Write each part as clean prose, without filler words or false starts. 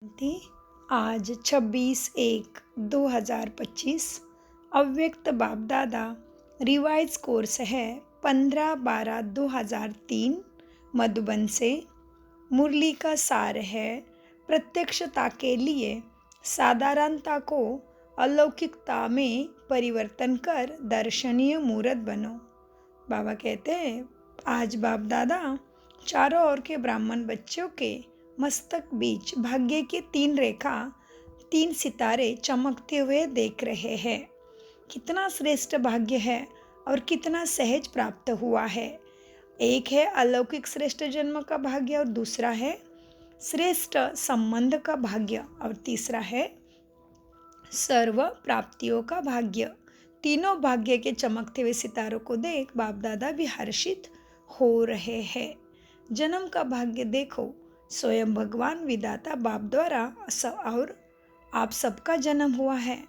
थी। आज 26/1/2025 अव्यक्त बाप दादा रिवाइज कोर्स है 15/12/2003 मधुबन से। मुरली का सार है प्रत्यक्षता के लिए साधारणता को अलौकिकता में परिवर्तन कर दर्शनीय मूर्त बनो। बाबा कहते हैं आज बाप दादा चारों ओर के ब्राह्मण बच्चों के मस्तक बीच भाग्य की 3 रेखा 3 सितारे चमकते हुए देख रहे हैं। कितना श्रेष्ठ भाग्य है और कितना सहज प्राप्त हुआ है। एक है अलौकिक श्रेष्ठ जन्म का भाग्य और दूसरा है श्रेष्ठ संबंध का भाग्य और तीसरा है सर्व प्राप्तियों का भाग्य। तीनों भाग्य के चमकते हुए सितारों को देख बाप दादा भी हर्षित हो रहे हैं। जन्म का भाग्य देखो, स्वयं भगवान विधाता बाप द्वारा और आप सबका जन्म हुआ है।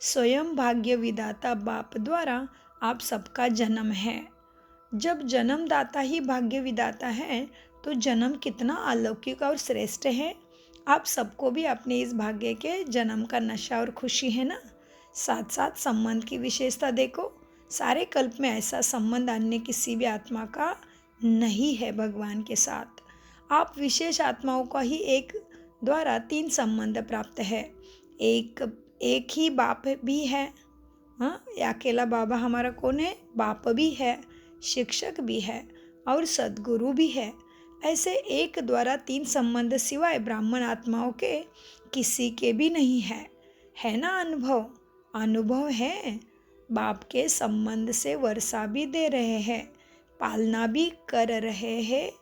स्वयं भाग्य विधाता बाप द्वारा आप सबका जन्म है। जब जन्मदाता ही भाग्य विधाता है तो जन्म कितना अलौकिक और श्रेष्ठ है। आप सबको भी अपने इस भाग्य के जन्म का नशा और खुशी है ना। साथ साथ संबंध की विशेषता देखो, सारे कल्प में ऐसा संबंध अन्य किसी भी आत्मा का नहीं है भगवान के साथ। आप विशेष आत्माओं का ही एक द्वारा 3 संबंध प्राप्त है। एक ही बाप भी है। अकेला बाबा हमारा कौन है? बाप भी है, शिक्षक भी है और सद्गुरु भी है। ऐसे एक द्वारा 3 संबंध सिवाय ब्राह्मण आत्माओं के किसी के भी नहीं है ना। अनुभव है। बाप के संबंध से वर्षा भी दे रहे हैं, पालना भी कर रहे हैं।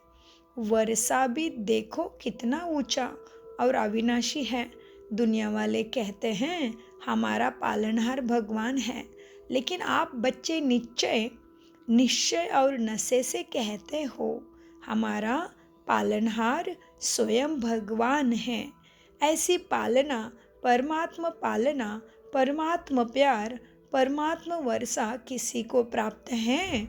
वर्षा भी देखो कितना ऊंचा और अविनाशी है। दुनिया वाले कहते हैं हमारा पालनहार भगवान है, लेकिन आप बच्चे निश्चय और नशे से कहते हो हमारा पालनहार स्वयं भगवान है। ऐसी पालना, परमात्मा प्यार, परमात्मा वर्षा किसी को प्राप्त है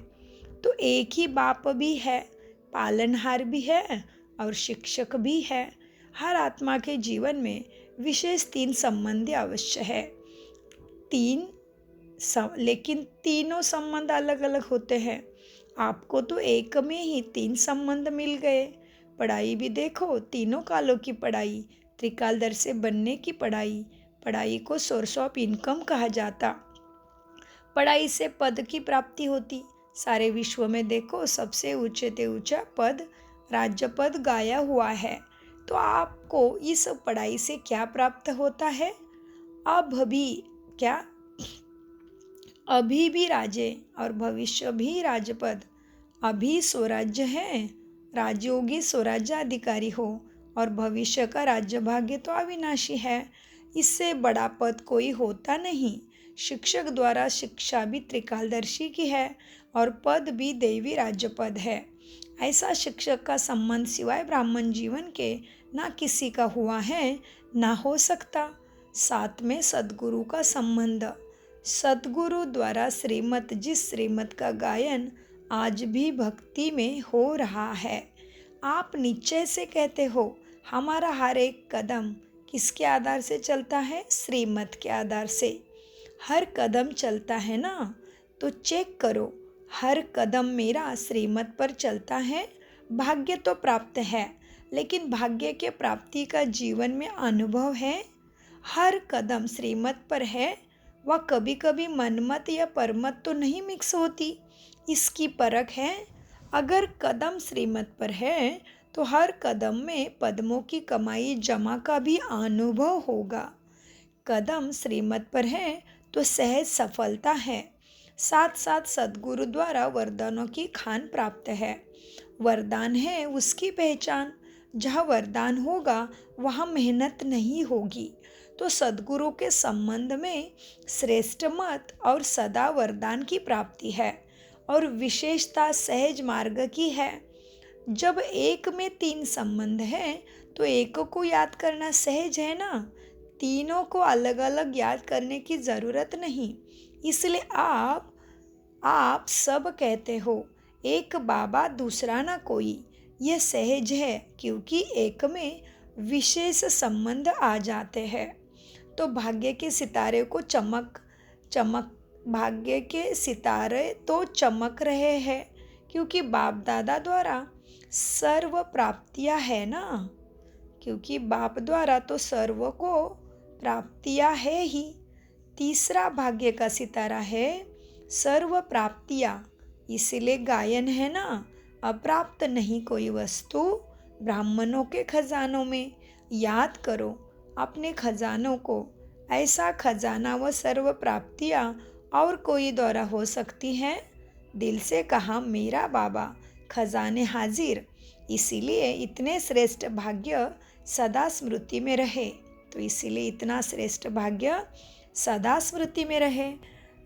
तो एक ही बाप भी है, पालनहार भी है और शिक्षक भी है। हर आत्मा के जीवन में विशेष 3 संबंध अवश्य है। लेकिन तीनों संबंध अलग अलग होते हैं। आपको तो एक में ही 3 संबंध मिल गए। पढ़ाई भी देखो, तीनों कालों की पढ़ाई, त्रिकालदर्शी से बनने की पढ़ाई को सोर्स ऑफ इनकम कहा जाता। पढ़ाई से पद की प्राप्ति होती। सारे विश्व में देखो सबसे ऊंचे से ऊंचा पद राज्य पद गाया हुआ है। तो आपको इस पढ़ाई से क्या प्राप्त होता है? अभी भी राजे और भविष्य भी राजपद। अभी स्वराज्य है, राजयोगी स्वराज्य अधिकारी हो और भविष्य का राज्य भाग्य तो अविनाशी है। इससे बड़ा पद कोई होता नहीं। शिक्षक द्वारा शिक्षा भी त्रिकालदर्शी की है और पद भी दैवी राज्य पद है। ऐसा शिक्षक का संबंध सिवाय ब्राह्मण जीवन के ना किसी का हुआ है ना हो सकता। साथ में सद्गुरु का संबंध। सद्गुरु द्वारा जिस श्रीमत का गायन आज भी भक्ति में हो रहा है। आप निश्चय से कहते हो हमारा हर एक कदम किसके आधार से चलता है? श्रीमत के आधार से। हर कदम चलता है ना, तो चेक करो हर कदम मेरा श्रीमत पर चलता है। भाग्य तो प्राप्त है, लेकिन भाग्य के प्राप्ति का जीवन में अनुभव है। हर कदम श्रीमत पर है, वह कभी कभी मनमत या परमत तो नहीं मिक्स होती, इसकी परख है। अगर कदम श्रीमत पर है तो हर कदम में पद्मों की कमाई जमा का भी अनुभव होगा। कदम श्रीमत पर है तो सहज सफलता है। साथ साथ सद्गुरु द्वारा वरदानों की खान प्राप्त है। वरदान है उसकी पहचान। जहाँ वरदान होगा वहाँ मेहनत नहीं होगी। तो सद्गुरु के संबंध में श्रेष्ठ मत और सदा वरदान की प्राप्ति है और विशेषता सहज मार्ग की है। जब एक में 3 संबंध है तो एक को याद करना सहज है ना। तीनों को अलग अलग याद करने की ज़रूरत नहीं। इसलिए आप सब कहते हो एक बाबा दूसरा ना कोई। यह सहज है क्योंकि एक में विशेष संबंध आ जाते हैं। तो भाग्य के सितारे को चमक भाग्य के सितारे तो चमक रहे हैं, क्योंकि बाप दादा द्वारा सर्व प्राप्तियां है ना। क्योंकि बाप द्वारा तो सर्व को प्राप्तियां है ही। तीसरा भाग्य का सितारा है सर्व प्राप्तियां, इसलिए गायन है ना, अप्राप्त नहीं कोई वस्तु ब्राह्मणों के खजानों में। याद करो अपने खजानों को। ऐसा खजाना व सर्व प्राप्तियां और कोई द्वारा हो सकती हैं? दिल से कहा मेरा बाबा, खजाने हाजिर। इसीलिए इतने श्रेष्ठ भाग्य सदा स्मृति में रहे। तो इसीलिए इतना श्रेष्ठ भाग्य सदा स्मृति में रहे।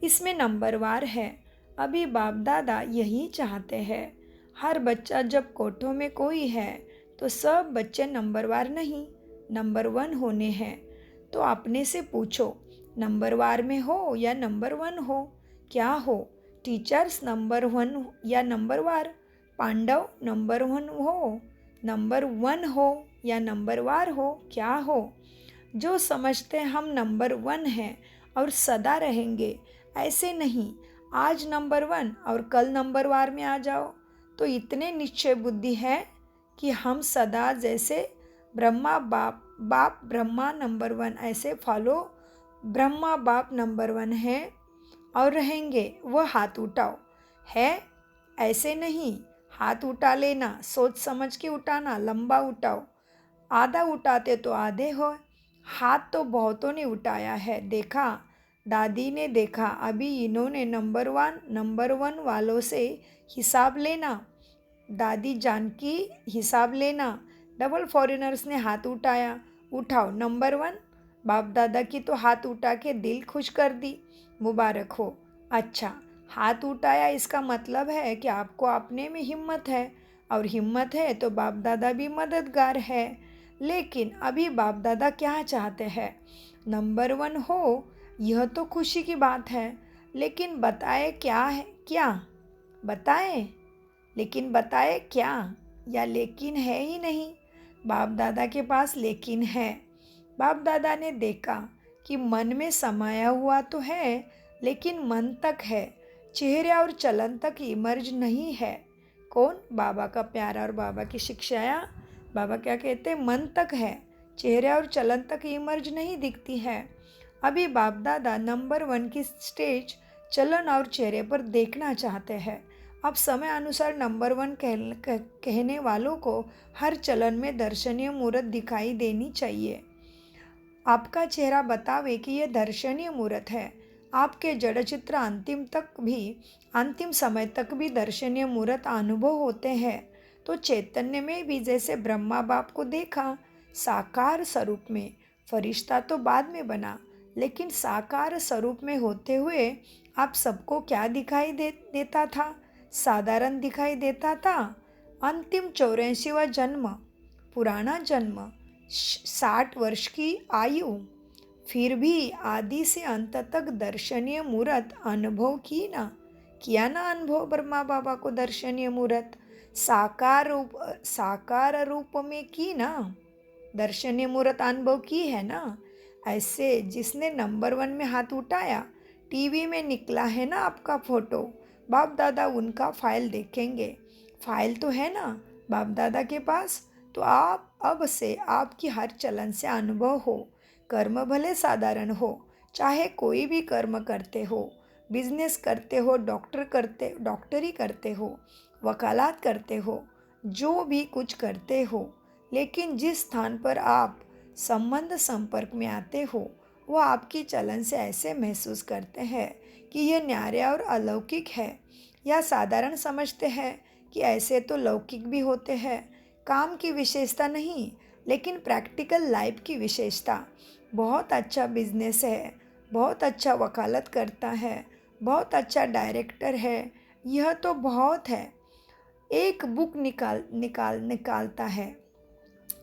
इसमें नंबरवार है। अभी बाप दादा यही चाहते हैं। हर बच्चा जब कोठों में कोई है तो सब बच्चे नंबरवार नहीं, नंबर 1 होने हैं। तो अपने से पूछो, नंबरवार में हो या नंबर 1 हो? क्या हो? टीचर्स नंबर 1 या नंबरवार? पांडव नंबर 1 हो, नंबर 1 हो या नंबरवार हो? क्या हो? जो समझते हम नंबर 1 हैं और सदा रहेंगे, ऐसे नहीं आज नंबर 1 और कल नंबरवार में आ जाओ। तो इतने निश्चय बुद्धि है कि हम सदा जैसे ब्रह्मा बाप ब्रह्मा नंबर 1 ऐसे फॉलो ब्रह्मा बाप नंबर 1 है और रहेंगे। वह हाथ उठाओ है, ऐसे नहीं हाथ उठा लेना, सोच समझ के उठाना, लंबा उठाओ। आधा उठाते तो आधे हो। हाथ तो बहुतों ने उठाया है, देखा, दादी ने देखा। अभी इन्होंने नंबर 1 वालों से हिसाब लेना, दादी जानकी हिसाब लेना। डबल फॉरेनर्स ने हाथ उठाया, उठाओ नंबर 1। बाप दादा की तो हाथ उठा के दिल खुश कर दी, मुबारक हो। अच्छा, हाथ उठाया इसका मतलब है कि आपको अपने में हिम्मत है, और हिम्मत है तो बाप दादा भी मददगार है। लेकिन अभी बाप दादा क्या चाहते हैं? नंबर 1 हो, यह तो खुशी की बात है, लेकिन बताए क्या है? क्या बताए? लेकिन बताए क्या? या लेकिन है ही नहीं। बाप दादा के पास लेकिन है। बाप दादा ने देखा कि मन में समाया हुआ तो है, लेकिन मन तक है, चेहरे और चलन तक इमर्ज नहीं है। कौन? बाबा का प्यारा और बाबा की शिक्षाया। बाबा क्या कहते हैं? मन तक है, चेहरे और चलन तक इमर्ज नहीं दिखती है। अभी बाप दादा नंबर 1 की स्टेज चलन और चेहरे पर देखना चाहते हैं। अब समय अनुसार नंबर 1 कहने वालों को हर चलन में दर्शनीय मूर्त दिखाई देनी चाहिए। आपका चेहरा बतावे कि यह दर्शनीय मूर्त है। आपके जड़ चित्र अंतिम समय तक भी दर्शनीय मूर्त अनुभव होते हैं। तो चैतन्य में भी जैसे ब्रह्मा बाप को देखा साकार स्वरूप में, फरिश्ता तो बाद में बना, लेकिन साकार स्वरूप में होते हुए आप सबको क्या दिखाई देता था? साधारण दिखाई देता था। अंतिम 84वां जन्म, पुराना जन्म, 60 वर्ष की आयु, फिर भी आदि से अंत तक दर्शनीय मूर्त अनुभव किया ना अनुभव ब्रह्मा बाबा को दर्शनीय मूर्त साकार रूप में की ना, दर्शनीय मूर्त अनुभव की है ना। ऐसे जिसने नंबर 1 में हाथ उठाया, टीवी में निकला है ना आपका फोटो, बाप दादा उनका फाइल देखेंगे। फाइल तो है ना बाप दादा के पास। तो आप अब से आपकी हर चलन से अनुभव हो। कर्म भले साधारण हो, चाहे कोई भी कर्म करते हो, बिजनेस करते हो, डॉक्टरी करते हो, वकालत करते हो, जो भी कुछ करते हो, लेकिन जिस स्थान पर आप संबंध संपर्क में आते हो, वह आपकी चलन से ऐसे महसूस करते हैं कि यह न्यारा और अलौकिक है, या साधारण समझते हैं कि ऐसे तो लौकिक भी होते हैं। काम की विशेषता नहीं, लेकिन प्रैक्टिकल लाइफ की विशेषता। बहुत अच्छा बिजनेस है, बहुत अच्छा वकालत करता है, बहुत अच्छा डायरेक्टर है, यह तो बहुत है। एक बुक निकालता है।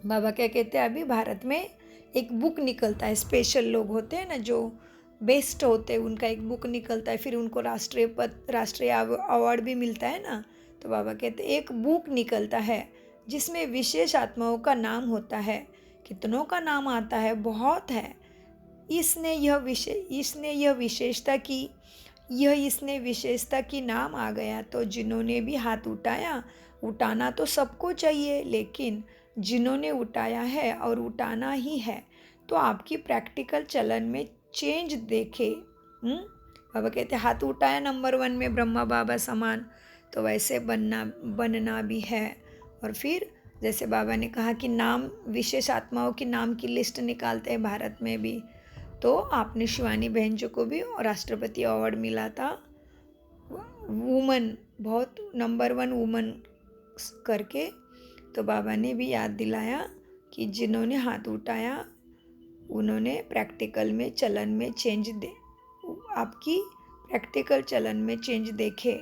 बाबा क्या कहते हैं? अभी भारत में एक बुक निकलता है, स्पेशल लोग होते हैं ना जो बेस्ट होते हैं, उनका एक बुक निकलता है, फिर उनको राष्ट्रीय अवार्ड भी मिलता है ना। तो बाबा कहते हैं एक बुक निकलता है जिसमें विशेष आत्माओं का नाम होता है कितनों का नाम आता है, बहुत है। इसने यह विशेषता की इसने विशेषता की नाम आ गया, तो जिन्होंने भी हाथ उठाया, उठाना तो सबको चाहिए, लेकिन जिन्होंने उठाया है और उठाना ही है, तो आपकी प्रैक्टिकल चलन में चेंज देखे। बाबा कहते हाथ उठाया नंबर 1 में ब्रह्मा बाबा समान, तो वैसे बनना भी है। और फिर जैसे बाबा ने कहा कि नाम, विशेष आत्माओं की नाम की लिस्ट निकालते हैं भारत में भी, तो आपने शिवानी बहन जी को भी राष्ट्रपति अवार्ड मिला था, वुमन, बहुत नंबर 1 वुमन करके। तो बाबा ने भी याद दिलाया कि जिन्होंने हाथ उठाया उन्होंने प्रैक्टिकल में चलन में चेंज आपकी प्रैक्टिकल चलन में चेंज देखे।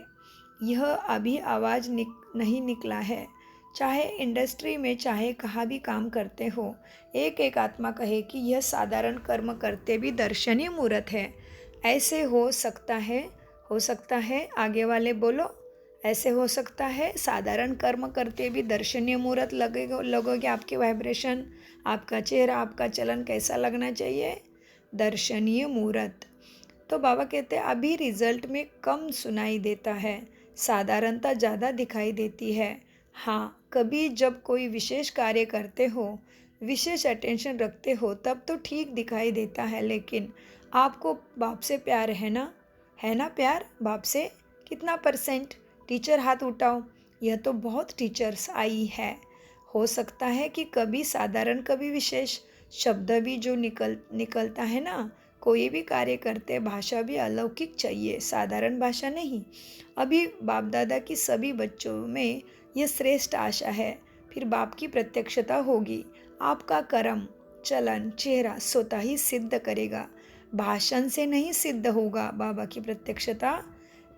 यह अभी आवाज़ नहीं निकला है, चाहे इंडस्ट्री में चाहे कहाँ भी काम करते हो, एक एक आत्मा कहे कि यह साधारण कर्म करते भी दर्शनीय मूर्त है। ऐसे हो सकता है, आगे वाले बोलो, ऐसे हो सकता है साधारण कर्म करते भी दर्शनीय मूर्त लगोगे। आपके वाइब्रेशन, आपका चेहरा, आपका चलन कैसा लगना चाहिए? दर्शनीय मूर्त। तो बाबा कहते हैं अभी रिजल्ट में कम सुनाई देता है, साधारणता ज़्यादा दिखाई देती है। हाँ, कभी जब कोई विशेष कार्य करते हो, विशेष अटेंशन रखते हो, तब तो ठीक दिखाई देता है। लेकिन आपको बाप से प्यार है ना? प्यार बाप से? कितना % टीचर हाथ उठाओ। यह तो बहुत टीचर्स आई है। हो सकता है कि कभी साधारण कभी विशेष शब्द भी जो निकलता है ना, कोई भी कार्य करते भाषा भी अलौकिक चाहिए, साधारण भाषा नहीं। अभी बाप दादा की सभी बच्चों में यह श्रेष्ठ आशा है। फिर बाप की प्रत्यक्षता होगी। आपका कर्म, चलन, चेहरा स्वतः ही सिद्ध करेगा, भाषण से नहीं सिद्ध होगा। बाबा की प्रत्यक्षता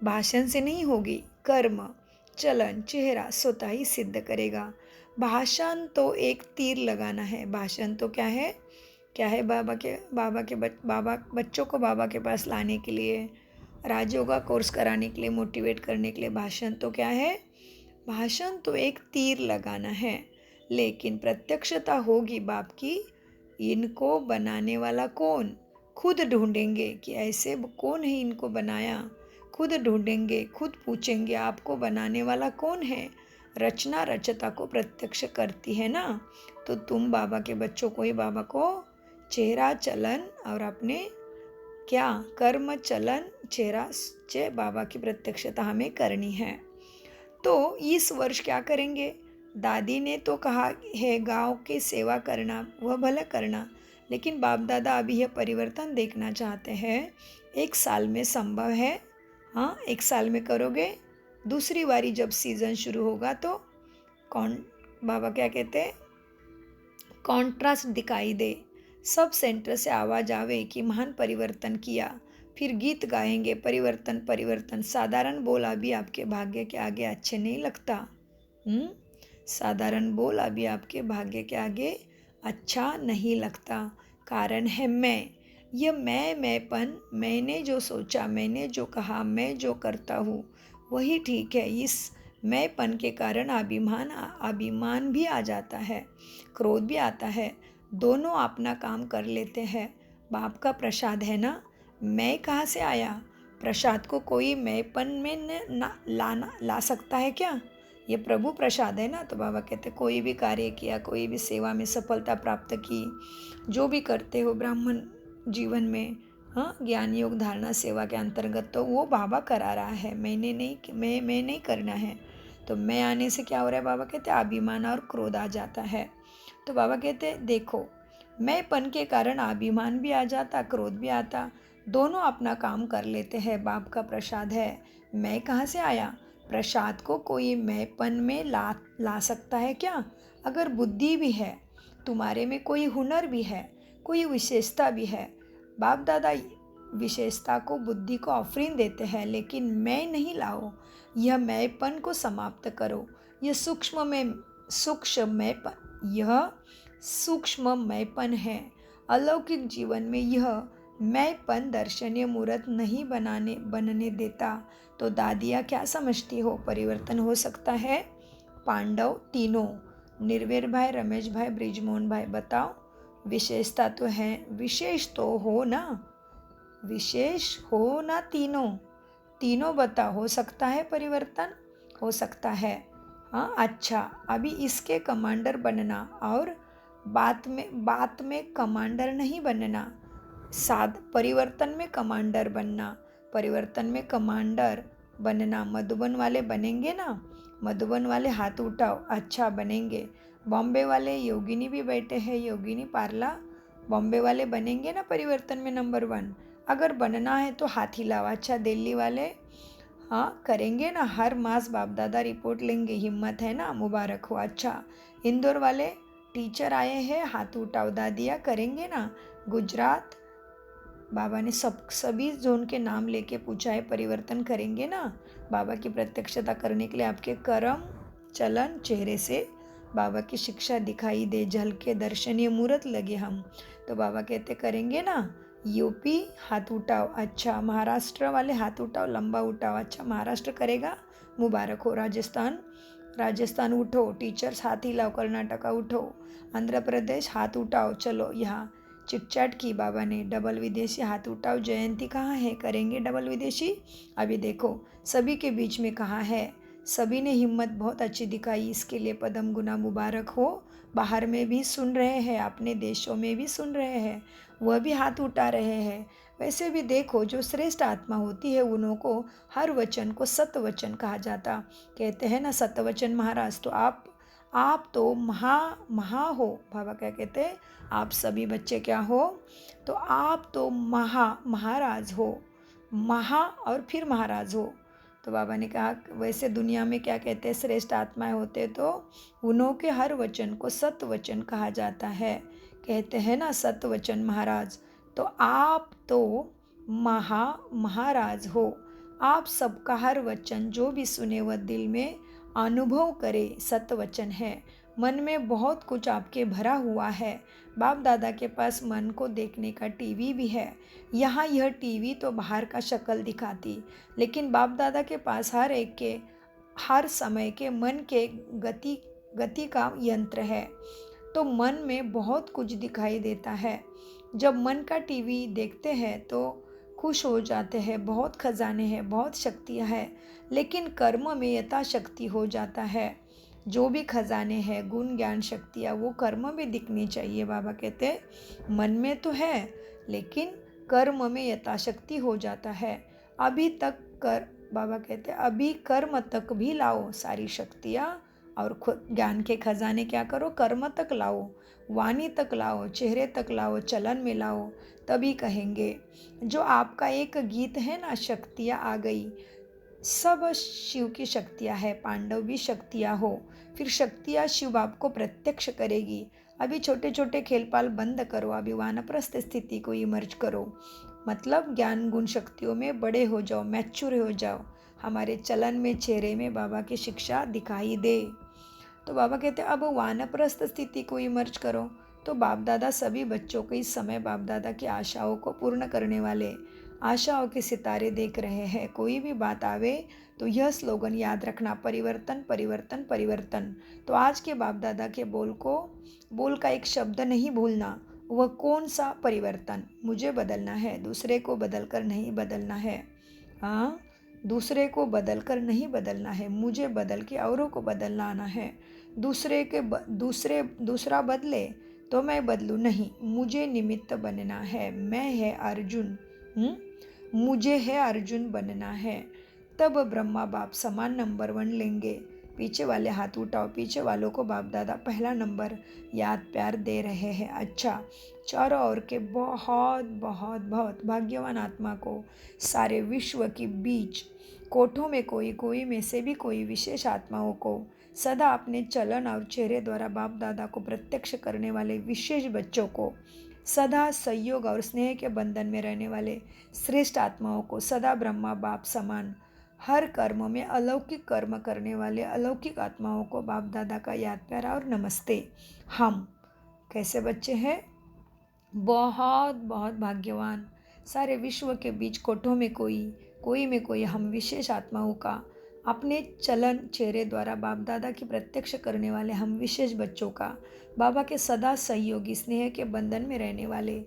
भाषण से नहीं होगी, कर्म, चलन, चेहरा स्वतः ही सिद्ध करेगा। भाषण तो एक तीर लगाना है। भाषण तो क्या है? बाबा बच्चों को बाबा के पास लाने के लिए, राजयोगा कोर्स कराने के लिए, मोटिवेट करने के लिए भाषण तो क्या है? भाषण तो एक तीर लगाना है, लेकिन प्रत्यक्षता होगी बाप की। इनको बनाने वाला कौन? खुद ढूंढेंगे कि ऐसे कौन है इनको बनाया, खुद ढूंढेंगे, खुद पूछेंगे आपको बनाने वाला कौन है। रचना रचता को प्रत्यक्ष करती है ना, तो तुम बाबा के बच्चों को ही बाबा को चेहरा, चलन और अपने क्या कर्म, चलन, चेहरा बाबा की प्रत्यक्षता हमें करनी है। तो इस वर्ष क्या करेंगे? दादी ने तो कहा है गांव की सेवा करना, वह भला करना, लेकिन बाप दादा अभी यह परिवर्तन देखना चाहते हैं। 1 साल में संभव है। हाँ, 1 साल में करोगे। दूसरी बारी जब सीज़न शुरू होगा तो बाबा क्या कहते हैं, कॉन्ट्रास्ट दिखाई दे, सब सेंटर से आवाज़ आवे कि महान परिवर्तन किया। फिर गीत गाएंगे, परिवर्तन। साधारण बोल अभी आपके भाग्य के आगे अच्छे नहीं लगता। साधारण बोल अभी आपके भाग्य के आगे अच्छा नहीं लगता। कारण है मैं। यह मैंपन, मैंने जो सोचा, मैंने जो कहा, मैं जो करता हूँ वही ठीक है। इस मैंपन के कारण अभिमान भी आ जाता है, क्रोध भी आता है। दोनों अपना काम कर लेते हैं। बाप का प्रसाद है ना, मैं कहाँ से आया? प्रसाद को कोई मैंपन में ला सकता है क्या? ये प्रभु प्रसाद है ना। तो बाबा कहते कोई भी कार्य किया, कोई भी सेवा में सफलता प्राप्त की, जो भी करते हो ब्राह्मण जीवन में, हाँ, ज्ञान योग धारणा सेवा के अंतर्गत, तो वो बाबा करा रहा है, मैं नहीं करना है। तो मैं आने से क्या हो रहा है? बाबा कहते अभिमान और क्रोध आ जाता है। तो बाबा कहते देखो, मैंपन के कारण अभिमान भी आ जाता, क्रोध भी आता, दोनों अपना काम कर लेते हैं। बाप का प्रसाद है। मैं कहाँ से आया? प्रसाद को कोई मैंपन में ला सकता है क्या? अगर बुद्धि भी है, तुम्हारे में कोई हुनर भी है, कोई विशेषता भी है, बाप दादा विशेषता को, बुद्धि को ऑफरिंग देते हैं, लेकिन मैं नहीं लाओ। यह मैंपन को समाप्त करो। यह सूक्ष्म मैंपन है। अलौकिक जीवन में यह मैंपन दर्शनीय मूर्त नहीं बनने देता। तो दादियाँ क्या समझती हो? परिवर्तन हो सकता है। पांडव तीनों निर्वेर भाई, रमेश भाई, ब्रिजमोहन भाई, बताओ। विशेषता तो है, विशेष तो हो ना, विशेष हो ना, तीनों तीनों बताओ। हो सकता है परिवर्तन, हो सकता है। हाँ अच्छा, अभी इसके कमांडर बनना और बात में कमांडर नहीं बनना। परिवर्तन में कमांडर बनना, परिवर्तन में कमांडर बनना। मधुबन वाले बनेंगे ना, मधुबन वाले हाथ उठाओ। अच्छा बनेंगे। बॉम्बे वाले योगिनी भी बैठे हैं, योगिनी पार्ला, बॉम्बे वाले बनेंगे ना परिवर्तन में नंबर 1। अगर बनना है तो हाथ हिलाओ। अच्छा दिल्ली वाले, हाँ करेंगे ना, हर मास बाप दादा रिपोर्ट लेंगे, हिम्मत है ना, मुबारक हो। अच्छा इंदौर वाले टीचर आए हैं, हाथ उठाओ। दादिया करेंगे ना। गुजरात, बाबा ने सभी जोन के नाम लेके पूछा है, परिवर्तन करेंगे ना। बाबा की प्रत्यक्षता करने के लिए आपके कर्म, चलन, चेहरे से बाबा की शिक्षा दिखाई दे, झलके, दर्शनीय मूर्त लगे हम, तो बाबा कहते करेंगे ना। यूपी हाथ उठाओ। अच्छा महाराष्ट्र वाले हाथ उठाओ, लंबा उठाओ। अच्छा महाराष्ट्र करेगा, मुबारक हो। राजस्थान उठो, टीचर्स हाथ हिलाओ। कर्नाटका उठो। आंध्र प्रदेश हाथ उठाओ। चलो यहाँ चिटचैट की बाबा ने। डबल विदेशी हाथ उठाओ। जयंती कहाँ है, करेंगे डबल विदेशी। अभी देखो सभी के बीच में कहाँ है, सभी ने हिम्मत बहुत अच्छी दिखाई, इसके लिए पदम गुना मुबारक हो। बाहर में भी सुन रहे हैं, अपने देशों में भी सुन रहे हैं, वह भी हाथ उठा रहे हैं। वैसे भी देखो जो श्रेष्ठ आत्मा होती है उन्हों को हर वचन को सतवचन कहा जाता। कहते हैं ना सतवचन महाराज, तो आप तो महा हो। बाबा क्या कहते हैं, आप सभी बच्चे क्या हो, तो आप तो महाराज हो, महा और फिर महाराज हो। तो बाबा ने कहा वैसे दुनिया में क्या कहते हैं, श्रेष्ठ आत्माएं होते तो उन्हों के हर वचन को सतवचन कहा जाता है। कहते हैं ना सतवचन महाराज, तो आप तो महाराज हो। आप सबका हर वचन जो भी सुने वह दिल में अनुभव करे, सतवचन है। मन में बहुत कुछ आपके भरा हुआ है। बाप दादा के पास मन को देखने का टीवी भी है। यहाँ यह टीवी तो बाहर का शक्ल दिखाती, लेकिन बाप दादा के पास हर एक के हर समय के मन के गति का यंत्र है। तो मन में बहुत कुछ दिखाई देता है। जब मन का टीवी देखते हैं तो खुश हो जाते हैं, बहुत खजाने हैं, बहुत शक्तियाँ हैं, लेकिन कर्म में यथाशक्ति हो जाता है। जो भी खजाने हैं, गुण ज्ञान शक्तियाँ, वो कर्म में दिखनी चाहिए। बाबा कहते हैं मन में तो है, लेकिन कर्म में यथाशक्ति हो जाता है। बाबा कहते हैं अभी कर्म तक भी लाओ सारी शक्तियाँ, और ज्ञान के खजाने क्या करो, कर्म तक लाओ, वाणी तक लाओ, चेहरे तक लाओ, चलन में लाओ, तभी कहेंगे। जो आपका एक गीत है ना, शक्तियाँ आ गई, सब शिव की शक्तियाँ है, पांडव भी शक्तियाँ हो, फिर शक्तियाँ शिव आपको प्रत्यक्ष करेगी। अभी छोटे छोटे खेलपाल बंद करो, अभी वानप्रस्थ स्थिति को इमर्ज करो, मतलब ज्ञान गुण शक्तियों में बड़े हो जाओ, मैच्योर हो जाओ, हमारे चलन में, चेहरे में बाबा की शिक्षा दिखाई दे। तो बाबा कहते हैं अब वानप्रस्थ स्थिति को इमर्ज करो। तो बाप दादा सभी बच्चों को इस समय बाप दादा की आशाओं को पूर्ण करने वाले आशाओं के सितारे देख रहे हैं। कोई भी बात आवे तो यह स्लोगन याद रखना, परिवर्तन परिवर्तन परिवर्तन। तो आज के बाप दादा के बोल का एक शब्द नहीं भूलना। वह कौन सा परिवर्तन, मुझे बदलना है, दूसरे को बदल कर नहीं बदलना है। हाँ, दूसरे को बदल कर नहीं बदलना है, मुझे बदल के औरों को बदलना आना है। दूसरा बदले तो मैं बदलूँ नहीं, मुझे निमित्त बनना है। मैं है अर्जुन, मुझे है अर्जुन बनना है। तब ब्रह्मा बाप समान नंबर 1 लेंगे। पीछे वाले हाथ उठाओ, पीछे वालों को बाप दादा पहला नंबर याद प्यार दे रहे हैं। अच्छा, चारों ओर के बहुत बहुत बहुत भाग्यवान आत्मा को सारे विश्व के बीच कोठों में कोई में से भी कोई विशेष आत्माओं को सदा अपने चलन और चेहरे द्वारा बाप दादा को प्रत्यक्ष करने वाले विशेष बच्चों को, सदा सहयोग और स्नेह के बंधन में रहने वाले श्रेष्ठ आत्माओं को, सदा ब्रह्मा बाप समान हर कर्म में अलौकिक कर्म करने वाले अलौकिक आत्माओं को बाप दादा का याद प्यार और नमस्ते। हम कैसे बच्चे हैं, बहुत बहुत भाग्यवान। सारे विश्व के बीच कोठों में कोई में कोई हम विशेष आत्माओं का अपने चलन चेहरे द्वारा बाप दादा की प्रत्यक्ष करने वाले हम विशेष बच्चों का, बाबा के सदा सहयोगी स्नेह के बंधन में रहने वाले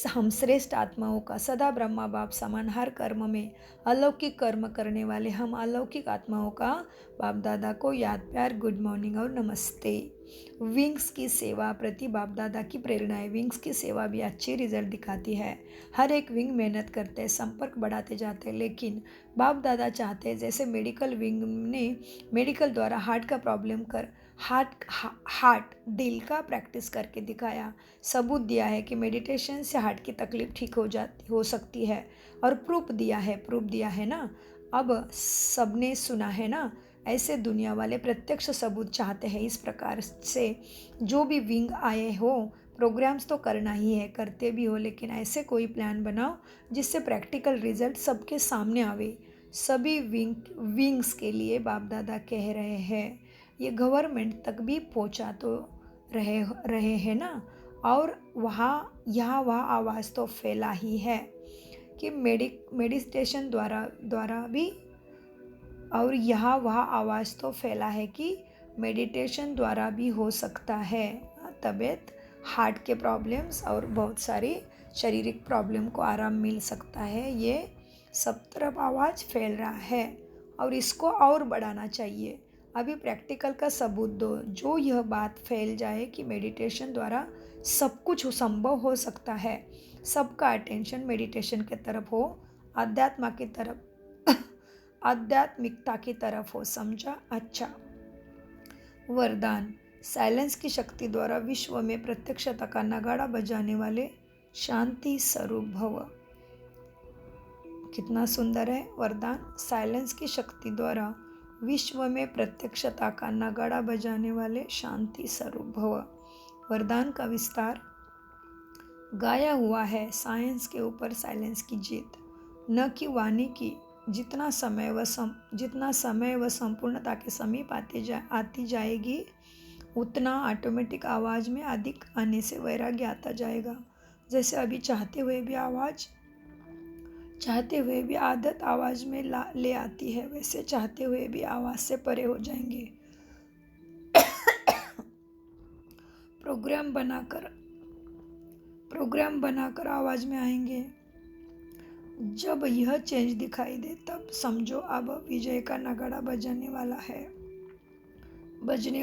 हम श्रेष्ठ आत्माओं का, सदा ब्रह्मा बाप समान हर कर्म में अलौकिक कर्म करने वाले हम अलौकिक आत्माओं का बाप दादा को याद, प्यार, गुड मॉर्निंग और नमस्ते। विंग्स की सेवा प्रति बाप दादा की प्रेरणाएं। विंग्स की सेवा भी अच्छी रिजल्ट दिखाती है। हर एक विंग मेहनत करते हैं, संपर्क बढ़ाते जाते हैं, लेकिन बाप दादा चाहते हैं जैसे मेडिकल विंग ने मेडिकल द्वारा हार्ट का प्रॉब्लम कर हार्ट दिल का प्रैक्टिस करके दिखाया, सबूत दिया है कि मेडिटेशन से हार्ट की तकलीफ ठीक हो सकती है, और प्रूफ दिया है ना। अब सबने सुना है ना, ऐसे दुनिया वाले प्रत्यक्ष सबूत चाहते हैं। इस प्रकार से जो भी विंग आए हो, प्रोग्राम्स तो करना ही है, करते भी हो, लेकिन ऐसे कोई प्लान बनाओ जिससे प्रैक्टिकल रिजल्ट सबके सामने आवे। सभी विंग्स के लिए बाप दादा कह रहे हैं, ये गवर्नमेंट तक भी पहुंचा तो रहे हैं ना, और यहाँ आवाज़ तो फैला ही है कि मेडिटेशन द्वारा भी, और वह आवाज़ तो फैला है कि मेडिटेशन द्वारा भी हो सकता है तबीयत, हार्ट के प्रॉब्लम्स और बहुत सारी शारीरिक प्रॉब्लम को आराम मिल सकता है। ये सब तरफ आवाज़ फैल रहा है और इसको और बढ़ाना चाहिए। अभी प्रैक्टिकल का सबूत दो, जो यह बात फैल जाए कि मेडिटेशन द्वारा सब कुछ संभव हो सकता है, सबका अटेंशन मेडिटेशन की तरफ हो, आध्यात्मिकता की तरफ हो, समझा? अच्छा। वरदान। साइलेंस की शक्ति द्वारा विश्व में प्रत्यक्षता का नगाड़ा बजाने वाले शांति स्वरूप भव। कितना सुंदर है वरदान। साइलेंस की शक्ति द्वारा विश्व में प्रत्यक्षता का नगाड़ा बजाने वाले शांति स्वरूप भव। वरदान का विस्तार। गाया हुआ है साइंस के ऊपर साइलेंस की जीत, न कि वाणी की। जितना समय व संपूर्णता के समीप आती जाएगी, उतना ऑटोमेटिक आवाज़ में अधिक आने से वैराग्य आता जाएगा। जैसे अभी चाहते हुए भी आदत आवाज़ में ले आती है, वैसे चाहते हुए भी आवाज़ से परे हो जाएंगे। प्रोग्राम बनाकर आवाज़ में आएंगे। जब यह चेंज दिखाई दे तब समझो अब विजय का नगाड़ा बजने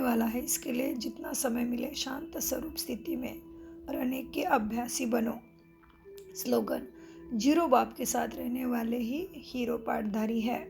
वाला है। इसके लिए जितना समय मिले शांत स्वरूप स्थिति में रहने के अभ्यासी बनो। स्लोगन। जीरो बाप के साथ रहने वाले ही हीरो पाठधारी है।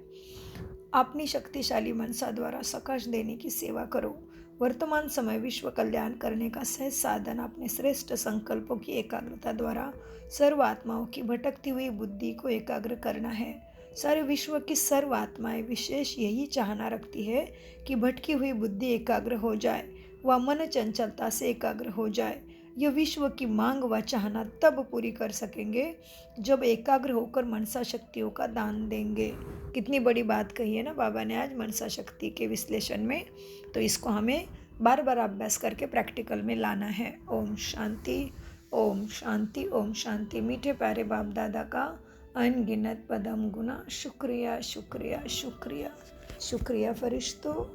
अपनी शक्तिशाली मनसा द्वारा सकाश देने की सेवा करो। वर्तमान समय विश्व कल्याण करने का सहज साधन अपने श्रेष्ठ संकल्पों की एकाग्रता द्वारा सर्व आत्माओं की भटकती हुई बुद्धि को एकाग्र करना है। सारे विश्व की सर्व आत्माएं विशेष यही चाहना रखती है कि भटकी हुई बुद्धि एकाग्र हो जाए, वह मन चंचलता से एकाग्र हो जाए। यह विश्व की मांग व चाहना तब पूरी कर सकेंगे जब एकाग्र होकर मनसा शक्तियों का दान देंगे। कितनी बड़ी बात कही है ना बाबा ने आज मनसा शक्ति के विश्लेषण में। तो इसको हमें बार बार अभ्यास करके प्रैक्टिकल में लाना है। ओम शांति, ओम शांति, ओम शांति। मीठे प्यारे बाप दादा का अनगिनत पदम गुना शुक्रिया शुक्रिया शुक्रिया शुक्रिया फरिश्तों।